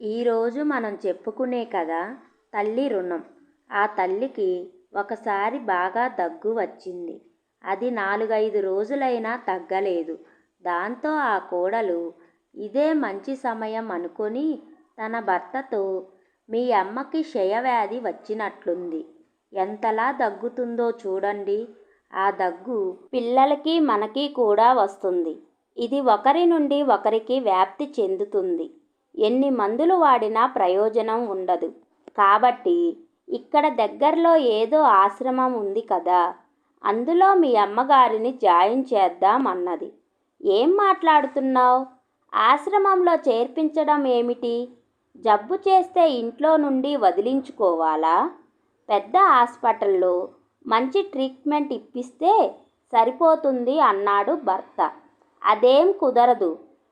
ఈరోజు మనం చెప్పుకునే కథ తల్లి రుణం. ఆ తల్లికి ఒకసారి బాగా దగ్గు వచ్చింది. అది 4-5 రోజులైనా తగ్గలేదు. దాంతో ఆ కోడలు ఇదే మంచి సమయం అనుకొని తన భర్తతో, మీ అమ్మకి క్షయవ్యాధి వచ్చినట్లుంది. ఎంతలా దగ్గుతుందో చూడండి. ఆ దగ్గు పిల్లలకి మనకి కూడా వస్తుంది. ఇది ఒకరి నుండి ఒకరికి వ్యాప్తి చెందుతుంది. ఎన్ని మందులు వాడినా ప్రయోజనం ఉండదు. కాబట్టి ఇక్కడ దగ్గరలో ఏదో ఆశ్రమం ఉంది కదా, అందులో మీ అమ్మగారిని జాయిన్ చేద్దాం అన్నది. ఏం మాట్లాడుతున్నావు? ఆశ్రమంలో చేర్పించడం ఏమిటి? జబ్బు చేస్తే ఇంట్లో నుండి వదిలించుకోవాలా? పెద్ద హాస్పిటల్లో మంచి ట్రీట్మెంట్ ఇప్పిస్తే సరిపోతుంది అన్నాడు భర్త. అదేం కుదరదు.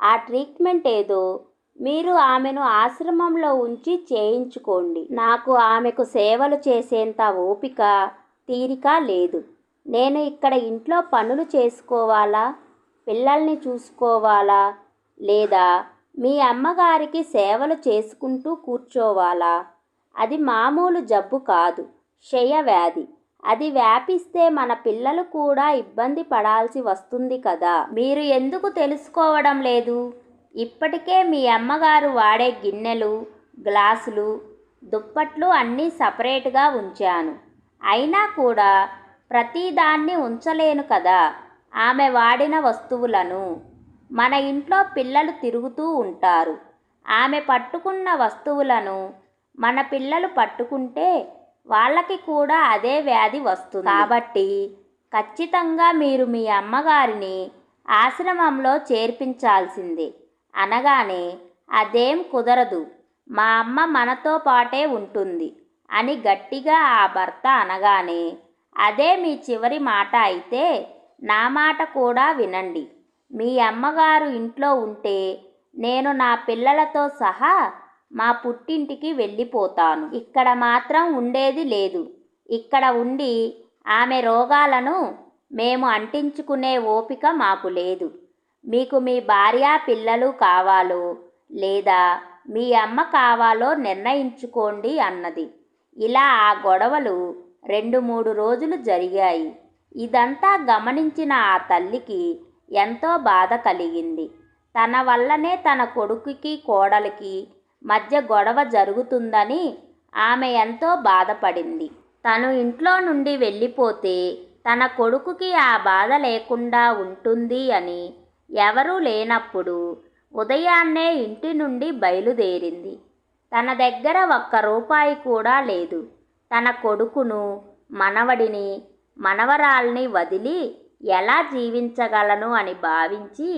ఆ ట్రీట్మెంట్ ఏదో మీరు ఆమెను ఆశ్రమంలో ఉంచి చేయించుకోండి. నాకు ఆమెకు సేవలు చేసేంత ఓపిక, తీరిక లేదు. నేను ఇక్కడ ఇంట్లో పనులు చేసుకోవాలా, పిల్లల్ని చూసుకోవాలా, లేదా మీ అమ్మగారికి సేవలు చేసుకుంటూ కూర్చోవాలా? అది మామూలు జబ్బు కాదు, క్షయవ్యాధి. అది వ్యాపిస్తే మన పిల్లలు కూడా ఇబ్బంది పడాల్సి వస్తుంది కదా. మీరు ఎందుకు తెలుసుకోవడం లేదు? ఇప్పటికే మీ అమ్మగారు వాడే గిన్నెలు, గ్లాసులు, దుప్పట్లు అన్నీ సపరేట్గా ఉంచాను. అయినా కూడా ప్రతిదాన్ని ఉంచలేను కదా ఆమె వాడిన వస్తువులను. మన ఇంట్లో పిల్లలు తిరుగుతూ ఉంటారు. ఆమె పట్టుకున్న వస్తువులను మన పిల్లలు పట్టుకుంటే వాళ్ళకి కూడా అదే వ్యాధి వస్తుంది. కాబట్టి ఖచ్చితంగా మీరు మీ అమ్మగారిని ఆశ్రమంలో చేర్పించాల్సిందే అనగానే, అదేం కుదరదు, మా అమ్మ మనతో పాటే ఉంటుంది అని గట్టిగా ఆ భర్త అనగానే, అదే మీ చివరి మాట అయితే నా మాట కూడా వినండి. మీ అమ్మగారు ఇంట్లో ఉంటే నేను నా పిల్లలతో సహా మా పుట్టింటికి వెళ్ళిపోతాను. ఇక్కడ మాత్రం ఉండేది లేదు. ఇక్కడ ఉండి ఆమె రోగాలను మేము అంటించుకునే ఓపిక మాకు లేదు. మీకు మీ భార్య పిల్లలు కావాలో లేదా మీ అమ్మ కావాలో నిర్ణయించుకోండి అన్నది. ఇలా ఆ గొడవలు 2-3 రోజులు జరిగాయి. ఇదంతా గమనించిన ఆ తల్లికి ఎంతో బాధ కలిగింది. తన వల్లనే తన కొడుకుకి కోడలికి మధ్య గొడవ జరుగుతుందని ఆమె ఎంతో బాధపడింది. తను ఇంట్లో నుండి వెళ్ళిపోతే తన కొడుకుకి ఆ బాధ లేకుండా ఉంటుంది అని ఎవరూ లేనప్పుడు ఉదయాన్నే ఇంటి నుండి బయలుదేరింది. తన దగ్గర ఒక్క రూపాయి కూడా లేదు. తన కొడుకును, మనవడిని, మనవరాల్ని వదిలి ఎలా జీవించగలను అని భావించి,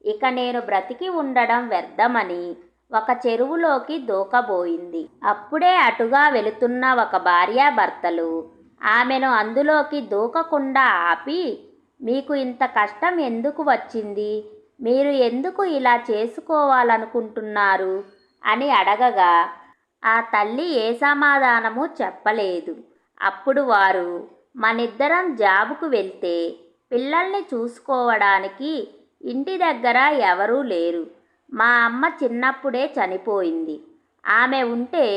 ఇక నేను బ్రతికి ఉండడం వ్యర్థమని ఒక చెరువులోకి దూకబోయింది. అప్పుడే అటుగా వెళుతున్న ఒక భార్యాభర్తలు ఆమెను అందులోకి దూకకుండా ఆపి, మీకు ఇంత కష్టం ఎందుకు వచ్చింది? మీరు ఎందుకు ఇలా చేసుకోవాలనుకుంటున్నారు అని అడగగా ఆ తల్లి ఏ సమాధానము చెప్పలేదు. అప్పుడు వారు, మనిద్దరం జాబుకు వెళ్తే పిల్లల్ని చూసుకోవడానికి ఇంటి దగ్గర ఎవరూ లేరు. మా అమ్మ చిన్నప్పుడే చనిపోయింది. ఆమె ఉంటే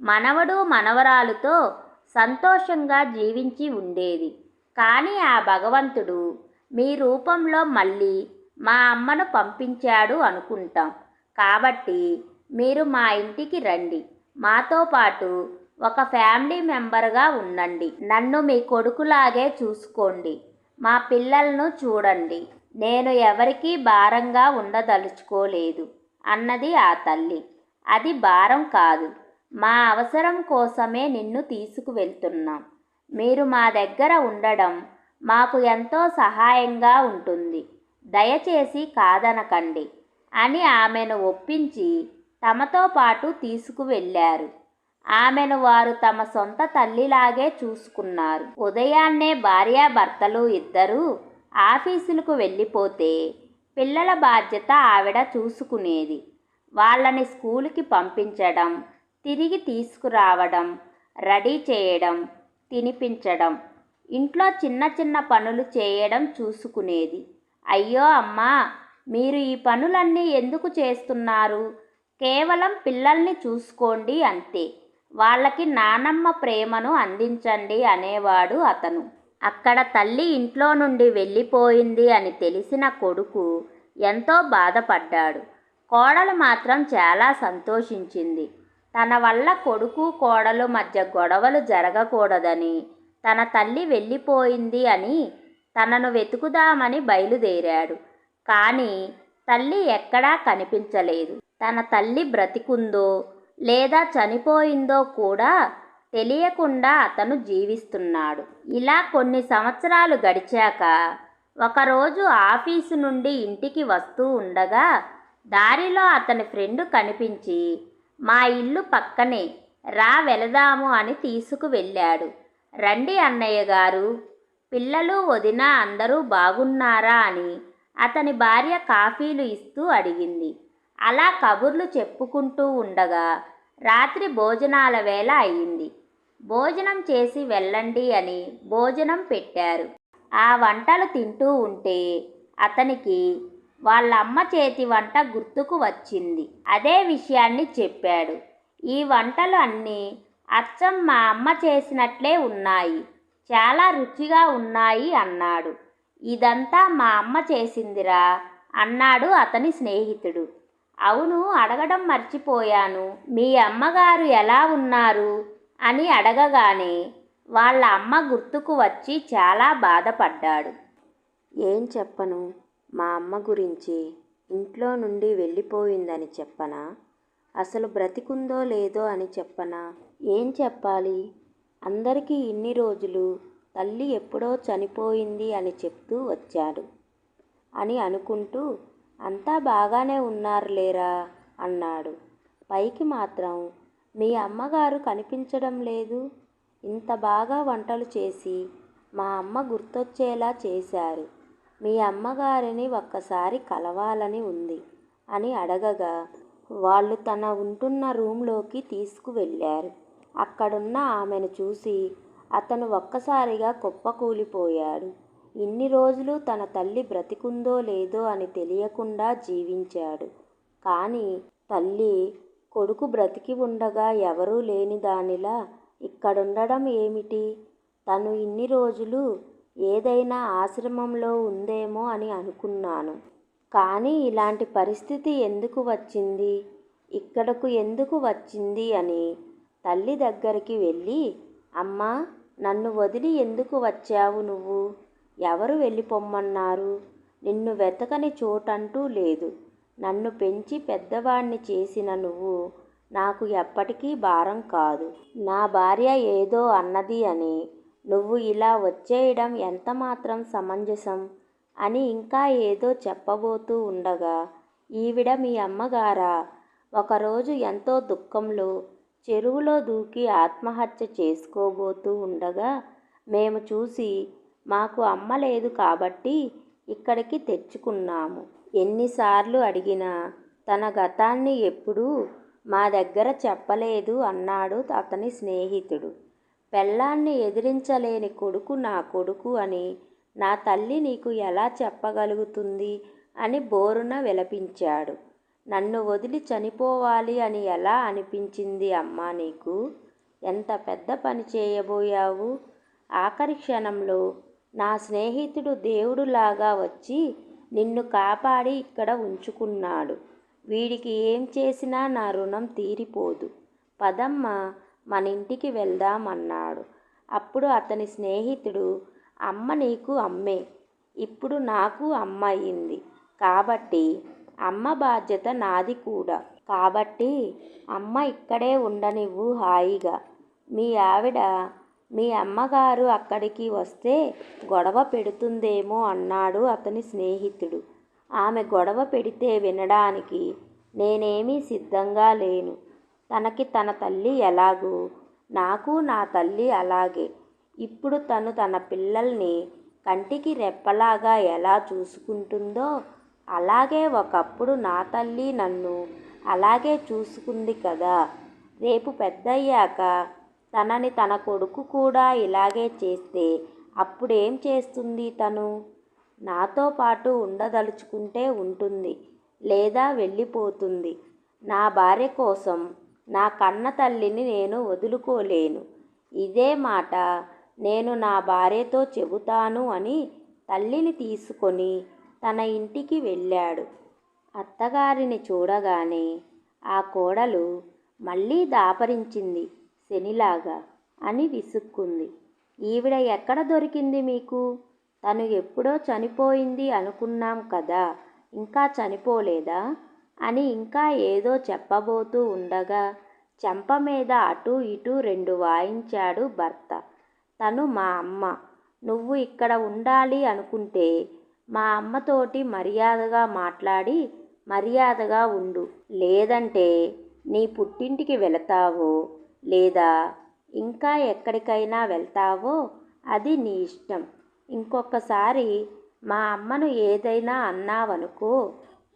మనవడు మనవరాలుతో సంతోషంగా జీవించి ఉండేది. కానీ ఆ భగవంతుడు మీ రూపంలో మళ్ళీ మా అమ్మను పంపించాడు అనుకుంటాం. కాబట్టి మీరు మా ఇంటికి రండి. మాతో పాటు ఒక ఫ్యామిలీ మెంబర్గా ఉండండి. నన్ను మీ కొడుకులాగే చూసుకోండి. మా పిల్లలను చూడండి. నేను ఎవరికీ భారంగా ఉండదలుచుకోలేదు అన్నది ఆ తల్లి. అది భారం కాదు. మా అవసరం కోసమే నిన్ను తీసుకువెళ్తున్నాం. మీరు మా దగ్గర ఉండడం మాకు ఎంతో సహాయంగా ఉంటుంది. దయచేసి కాదనకండి అని ఆమెను ఒప్పించి తమతో పాటు తీసుకువెళ్ళారు. ఆమెను వారు తమ సొంత తల్లిలాగే చూసుకున్నారు. ఉదయాన్నే భార్యాభర్తలు ఇద్దరూ ఆఫీసులకు వెళ్ళిపోతే పిల్లల బాధ్యత ఆవిడ చూసుకునేది. వాళ్ళని స్కూలుకి పంపించడం, తిరిగి తీసుకురావడం, రెడీ చేయడం, తినిపించడం, ఇంట్లో చిన్న చిన్న పనులు చేయడం చూసుకునేది. అయ్యో అమ్మా, మీరు ఈ పనులన్నీ ఎందుకు చేస్తున్నారు? కేవలం పిల్లల్ని చూసుకోండి అంతే. వాళ్ళకి నానమ్మ ప్రేమను అందించండి అనేవాడు అతను. అక్కడ తల్లి ఇంట్లో నుండి వెళ్ళిపోయింది అని తెలిసిన కొడుకు ఎంతో బాధపడ్డాడు. కోడలు మాత్రం చాలా సంతోషించింది. తన వల్ల కొడుకు కోడలు మధ్య గొడవలు జరగకూడదని, తన తల్లి వెళ్ళిపోయింది అని తనను వెతుకుదామని బయలుదేరాడు. కానీ తల్లి ఎక్కడా కనిపించలేదు. తన తల్లి బ్రతికుందో లేదా చనిపోయిందో కూడా తెలియకుండా అతను జీవిస్తున్నాడు. ఇలా కొన్ని సంవత్సరాలు గడిచాక ఒకరోజు ఆఫీసు నుండి ఇంటికి వస్తూ ఉండగా దారిలో అతని ఫ్రెండ్ కనిపించి, మా ఇల్లు పక్కనే, రా వెళదాము అని తీసుకువెళ్ళాడు. రండి అన్నయ్య గారు, పిల్లలు వదిన అందరూ బాగున్నారా అని అతని భార్య కాఫీలు ఇస్తూ అడిగింది. అలా కబుర్లు చెప్పుకుంటూ ఉండగా రాత్రి భోజనాల వేళ అయింది. భోజనం చేసి వెళ్ళండి అని భోజనం పెట్టారు. ఆ వంటలు తింటూ ఉంటే అతనికి వాళ్ళ అమ్మ చేతి వంట గుర్తుకు వచ్చింది. అదే విషయాన్ని చెప్పాడు. ఈ వంటలు అన్నీ అచ్చం మా అమ్మ చేసినట్లే ఉన్నాయి, చాలా రుచిగా ఉన్నాయి అన్నాడు. ఇదంతా మా అమ్మ చేసిందిరా అన్నాడు అతని స్నేహితుడు. అవును, అడగడం మర్చిపోయాను, మీ అమ్మగారు ఎలా ఉన్నారు అని అడగగానే వాళ్ళ అమ్మ గుర్తుకు వచ్చి చాలా బాధపడ్డాడు. ఏం చెప్పను, మా అమ్మ గురించి. ఇంట్లో నుండి వెళ్ళిపోయిందని చెప్పనా? అసలు బ్రతికుందో లేదో అని చెప్పనా? ఏం చెప్పాలి? అందరికీ ఇన్ని రోజులు తల్లి ఎప్పుడో చనిపోయింది అని చెప్తూ వచ్చాడు అని అనుకుంటూ, అంతా బాగానే ఉన్నారులేరా అన్నాడు. పైకి మాత్రం మీ అమ్మగారు కనిపించడం లేదు. ఇంత బాగా వంటలు చేసి మా అమ్మ గుర్తొచ్చేలా చేశారు. మీ అమ్మగారిని ఒక్కసారి కలవాలని ఉంది అని అడగగా వాళ్ళు తన ఉంటున్న రూంలోకి తీసుకువెళ్ళారు. అక్కడున్న ఆమెను చూసి అతను ఒక్కసారిగా కుప్పకూలిపోయాడు. ఇన్ని రోజులు తన తల్లి బ్రతికుందో లేదో అని తెలియకుండా జీవించాడు. కానీ తల్లి కొడుకు బ్రతికి ఉండగా ఎవరూ లేని దానిలా ఇక్కడుండడం ఏమిటి? తను ఇన్ని రోజులు ఏదైనా ఆశ్రమంలో ఉందేమో అని అనుకున్నాను. కానీ ఇలాంటి పరిస్థితి ఎందుకు వచ్చింది, ఇక్కడకు ఎందుకు వచ్చింది అని తల్లి దగ్గరికి వెళ్ళి, అమ్మా, నన్ను వదిలి ఎందుకు వచ్చావు నువ్వు? ఎవరు వెళ్ళిపోమ్మన్నారు? నిన్ను వెతకని చోటంటూ లేదు. నన్ను పెంచి పెద్దవాణ్ణి చేసిన నువ్వు నాకు ఎప్పటికీ భారం కాదు. నా భార్య ఏదో అన్నది అని నువ్వు ఇలా వచ్చేయడం ఎంతమాత్రం సమంజసం అని ఇంకా ఏదో చెప్పబోతూ ఉండగా, ఈవిడ మీ అమ్మగారా? ఒకరోజు ఎంతో దుఃఖంలో చెరువులో దూకి ఆత్మహత్య చేసుకోబోతూ ఉండగా మేము చూసి, మాకు అమ్మ లేదు కాబట్టి ఇక్కడికి తెచ్చుకున్నాము. ఎన్నిసార్లు అడిగినా తన గతాన్ని ఎప్పుడూ మా దగ్గర చెప్పలేదు అన్నాడు అతని స్నేహితుడు. పెళ్ళాన్ని ఎదిరించలేని కొడుకు నా కొడుకు అని నా తల్లి నీకు ఎలా చెప్పగలుగుతుంది అని బోరున విలపించాడు. నన్ను వదిలి చనిపోవాలి అని ఎలా అనిపించింది అమ్మా నీకు? ఎంత పెద్ద పని చేయబోయావు? ఆఖరి క్షణంలో నా స్నేహితుడు దేవుడులాగా వచ్చి నిన్ను కాపాడి ఇక్కడ ఉంచుకున్నాడు. వీడికి ఏం చేసినా నా రుణం తీరిపోదు. పదమ్మా, మన ఇంటికి వెళ్దామన్నాడు. అప్పుడు అతని స్నేహితుడు, అమ్మ నీకు అమ్మే, ఇప్పుడు నాకు అమ్మ అయింది కాబట్టి అమ్మ బాధ్యత నాది కూడా. కాబట్టి అమ్మ ఇక్కడే ఉండనివ్వు హాయిగా. మీ ఆవిడ, మీ అమ్మగారు అక్కడికి వస్తే గొడవ పెడుతుందేమో అన్నాడు అతని స్నేహితుడు. ఆమె గొడవ పెడితే వినడానికి నేనేమీ సిద్ధంగా లేను. తనకి తన తల్లి ఎలాగో నాకు నా తల్లి అలాగే. ఇప్పుడు తను తన పిల్లల్ని కంటికి రెప్పలాగా ఎలా చూసుకుంటుందో అలాగే ఒకప్పుడు నా తల్లి నన్ను అలాగే చూసుకుంది కదా. రేపు పెద్దయ్యాక తనని తన కొడుకు కూడా ఇలాగే చేస్తే అప్పుడేం చేస్తుంది తను? నాతో పాటు ఉండదలుచుకుంటే ఉంటుంది, లేదా వెళ్ళిపోతుంది. నా భార్య కోసం నా కన్న తల్లిని నేను వదులుకోలేను. ఇదే మాట నేను నా భార్యతో చెబుతాను అని తల్లిని తీసుకొని తన ఇంటికి వెళ్ళాడు. అత్తగారిని చూడగానే ఆ కోడలు మళ్ళీ దాపరించింది శనిలాగా అని విసుక్కుంది. ఈవిడ ఎక్కడ దొరికింది మీకు? తను ఎప్పుడో చనిపోయింది అనుకున్నాం కదా, ఇంకా చనిపోలేదా అని ఇంకా ఏదో చెప్పబోతూ ఉండగా చెంప మీద అటూ ఇటూ 2 వాయించాడు భర్త. తను మా అమ్మ. నువ్వు ఇక్కడ ఉండాలి అనుకుంటే మా అమ్మతోటి మర్యాదగా మాట్లాడి మర్యాదగా ఉండు. లేదంటే నీ పుట్టింటికి వెళతావో లేదా ఇంకా ఎక్కడికైనా వెళ్తావో అది నీ ఇష్టం. ఇంకొకసారి మా అమ్మను ఏదైనా అన్నావనుకో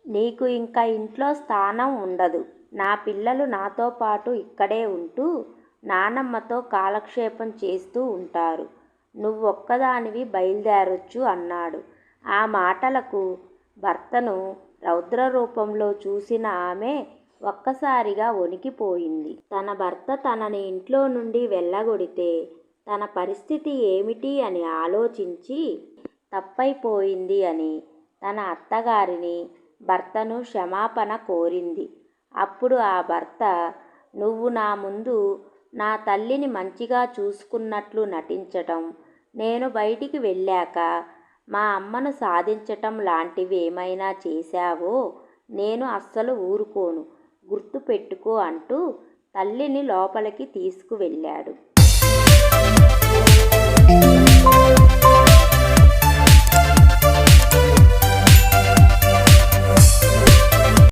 నీకు ఇంకా ఇంట్లో స్థానం ఉండదు. నా పిల్లలు నాతో పాటు ఇక్కడే ఉంటూ నానమ్మతో కాలక్షేపం చేస్తూ ఉంటారు. నువ్వొక్కదానివి బయలుదేరొచ్చు అన్నాడు. ఆ మాటలకు భర్తను రౌద్రరూపంలో చూసిన ఆమె ఒక్కసారిగా వణికిపోయింది. తన భర్త తనని ఇంట్లో నుండి వెళ్ళగొడితే తన పరిస్థితి ఏమిటి అని ఆలోచించి తప్పైపోయింది అని తన అత్తగారిని భర్తను క్షమాపణ కోరింది. అప్పుడు ఆ భర్త, నువ్వు నా ముందు నా తల్లిని మంచిగా చూసుకున్నట్లు నటించటం, నేను బయటికి వెళ్ళాక మా అమ్మను సాధించటం లాంటివి ఏమైనా చేశావో నేను అస్సలు ఊరుకోను, గుర్తుపెట్టుకో అంటూ తల్లిని లోపలికి తీసుకువెళ్ళాడు.